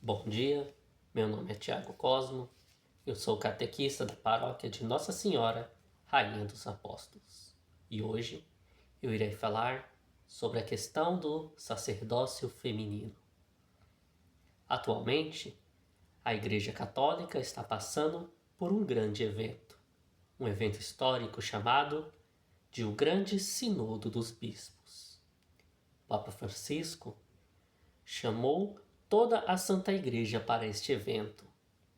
Bom dia, meu nome é Tiago Cosmo, eu sou catequista da paróquia de Nossa Senhora, Rainha dos Apóstolos. E hoje eu irei falar sobre a questão do sacerdócio feminino. Atualmente, a Igreja Católica está passando por um grande evento, um evento histórico chamado de o Grande Sínodo dos Bispos. Papa Francisco chamou toda a Santa Igreja para este evento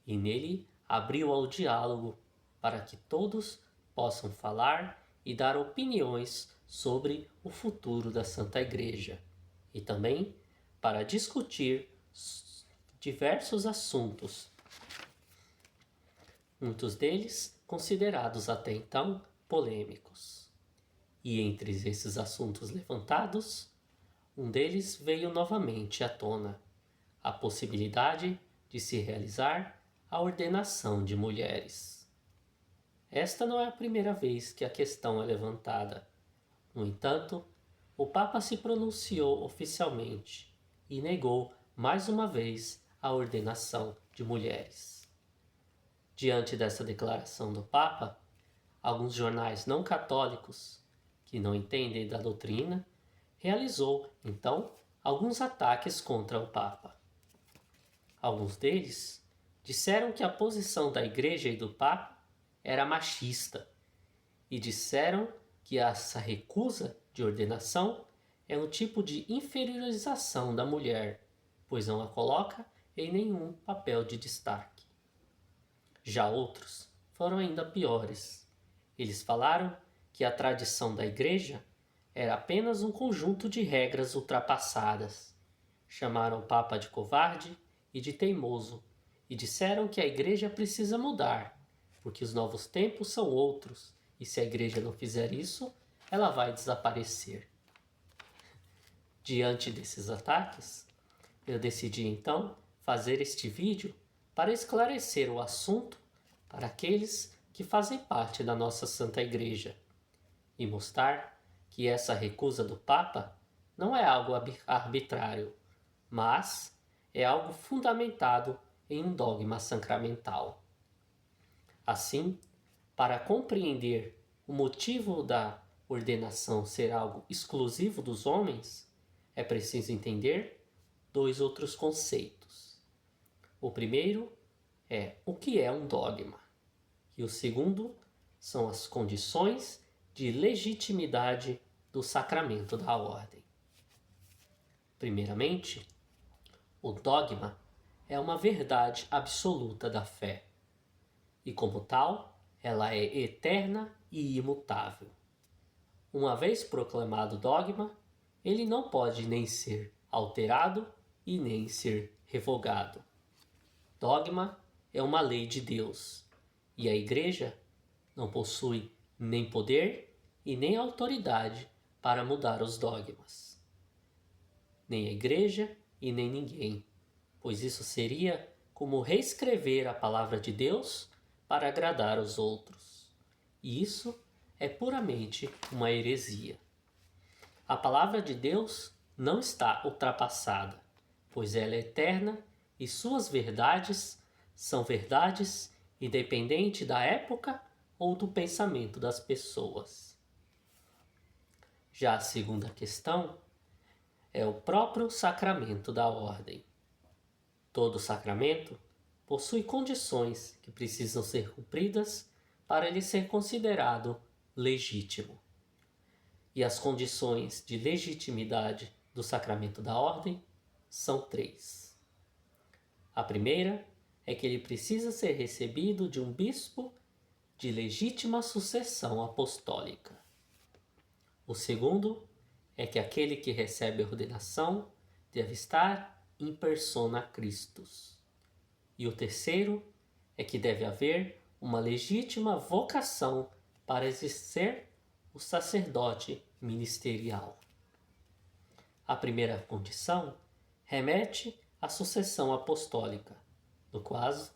e nele abriu ao diálogo para que todos possam falar e dar opiniões sobre o futuro da Santa Igreja e também para discutir diversos assuntos, muitos deles considerados até então polêmicos. E entre esses assuntos levantados, um deles veio novamente à tona: a possibilidade de se realizar a ordenação de mulheres. Esta não é a primeira vez que a questão é levantada. No entanto, o Papa se pronunciou oficialmente e negou mais uma vez a ordenação de mulheres. Diante dessa declaração do Papa, alguns jornais não católicos, que não entendem da doutrina, realizou, então, alguns ataques contra o Papa. Alguns deles disseram que a posição da Igreja e do Papa era machista e disseram que essa recusa de ordenação é um tipo de inferiorização da mulher, pois não a coloca em nenhum papel de destaque. Já outros foram ainda piores. Eles falaram que a tradição da Igreja era apenas um conjunto de regras ultrapassadas. Chamaram o Papa de covarde e de teimoso e disseram que a Igreja precisa mudar, porque os novos tempos são outros e se a Igreja não fizer isso, ela vai desaparecer. Diante desses ataques, eu decidi então fazer este vídeo para esclarecer o assunto para aqueles que fazem parte da nossa Santa Igreja e mostrar que essa recusa do Papa não é algo arbitrário, mas é algo fundamentado em um dogma sacramental. Assim, para compreender o motivo da ordenação ser algo exclusivo dos homens, é preciso entender dois outros conceitos. O primeiro é o que é um dogma, e o segundo são as condições de legitimidade do sacramento da ordem. Primeiramente, o dogma é uma verdade absoluta da fé, e como tal, ela é eterna e imutável. Uma vez proclamado o dogma, ele não pode nem ser alterado e nem ser revogado. Dogma é uma lei de Deus, e a Igreja não possui nem poder e nem autoridade para mudar os dogmas. Nem a Igreja e nem ninguém, pois isso seria como reescrever a palavra de Deus para agradar os outros. E isso é puramente uma heresia. A palavra de Deus não está ultrapassada, pois ela é eterna e suas verdades são verdades independente da época ou do pensamento das pessoas. Já a segunda questão é o próprio sacramento da ordem. Todo sacramento possui condições que precisam ser cumpridas para ele ser considerado legítimo. E as condições de legitimidade do sacramento da ordem são 3. A primeira é que ele precisa ser recebido de um bispo de legítima sucessão apostólica. O segundo é que aquele que recebe a ordenação deve estar in persona Christus. E o terceiro é que deve haver uma legítima vocação para exercer o sacerdote ministerial. A primeira condição remete à sucessão apostólica, no caso,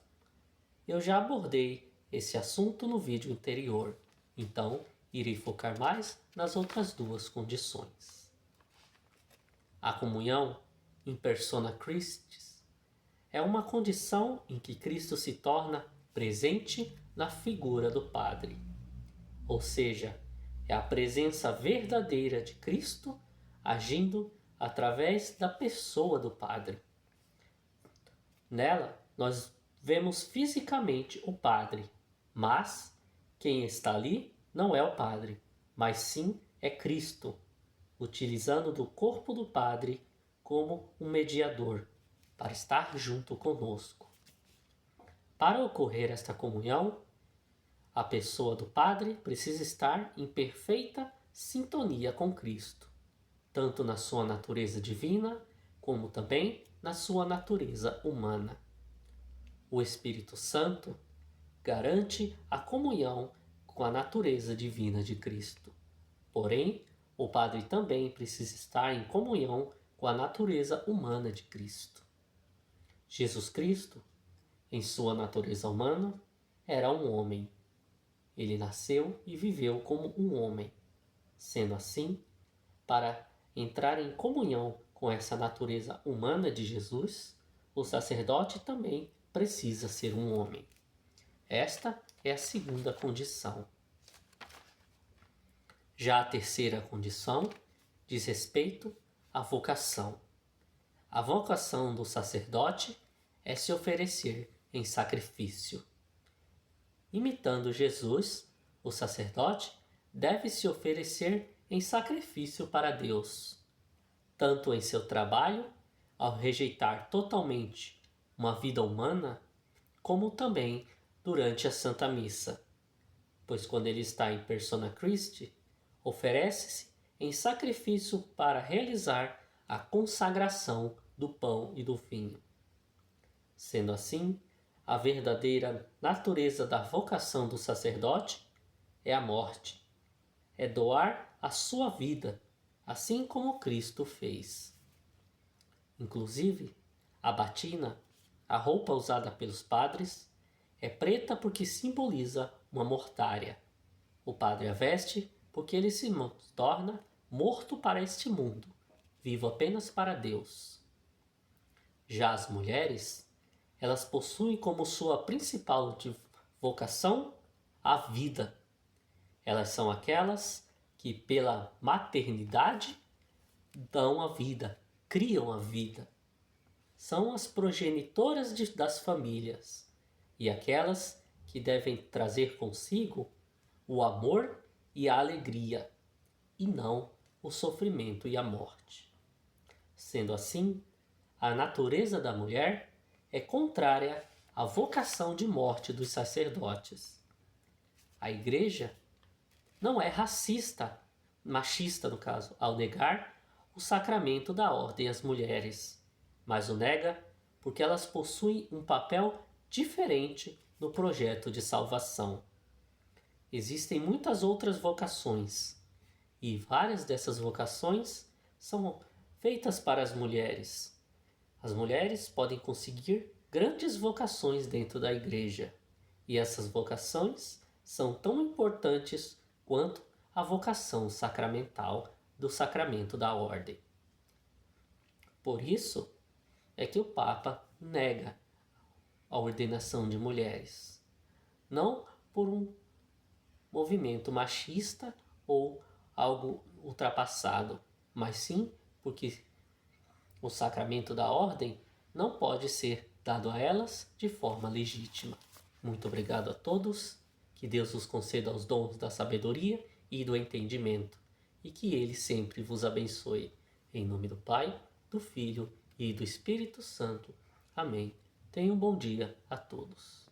eu já abordei esse assunto no vídeo anterior, então irei focar mais nas outras duas condições. A comunhão in persona Christi é uma condição em que Cristo se torna presente na figura do Padre. Ou seja, é a presença verdadeira de Cristo agindo através da pessoa do Padre. Nela, nós vemos fisicamente o Padre, mas quem está ali não é o Padre, mas sim é Cristo, utilizando do corpo do Padre como um mediador para estar junto conosco. Para ocorrer esta comunhão, a pessoa do Padre precisa estar em perfeita sintonia com Cristo, tanto na sua natureza divina, como também na sua natureza humana. O Espírito Santo garante a comunhão com a natureza divina de Cristo. Porém, o Padre também precisa estar em comunhão com a natureza humana de Cristo. Jesus Cristo, em sua natureza humana, era um homem. Ele nasceu e viveu como um homem. Sendo assim, para entrar em comunhão com essa natureza humana de Jesus, o sacerdote também precisa ser um homem. Esta é a segunda condição. Já a terceira condição diz respeito à vocação. A vocação do sacerdote é se oferecer em sacrifício. Imitando Jesus, o sacerdote deve se oferecer em sacrifício para Deus, tanto em seu trabalho, ao rejeitar totalmente uma vida humana, como também durante a Santa Missa, pois quando ele está em persona Christi, oferece-se em sacrifício para realizar a consagração do pão e do vinho. Sendo assim, a verdadeira natureza da vocação do sacerdote é a morte, é doar a sua vida, assim como Cristo fez. Inclusive, a batina, a roupa usada pelos padres, é preta porque simboliza uma mortária. O padre a veste porque ele se torna morto para este mundo, vivo apenas para Deus. Já as mulheres, elas possuem como sua principal vocação a vida. Elas são aquelas que, pela maternidade, dão a vida, criam a vida. São as progenitoras das famílias e aquelas que devem trazer consigo o amor e a alegria, e não o sofrimento e a morte. Sendo assim, a natureza da mulher é contrária à vocação de morte dos sacerdotes. A Igreja não é machista no caso, ao negar o sacramento da ordem às mulheres, mas o nega porque elas possuem um papel diferente no projeto de salvação. Existem muitas outras vocações, e várias dessas vocações são feitas para as mulheres. As mulheres podem conseguir grandes vocações dentro da Igreja, e essas vocações são tão importantes quanto a vocação sacramental do sacramento da ordem. Por isso é que o Papa nega a ordenação de mulheres, não por um movimento machista ou algo ultrapassado, mas sim porque o sacramento da ordem não pode ser dado a elas de forma legítima. Muito obrigado a todos, que Deus vos conceda os dons da sabedoria e do entendimento, e que Ele sempre vos abençoe. Em nome do Pai, do Filho e do Espírito Santo. Amém. Tenham um bom dia a todos.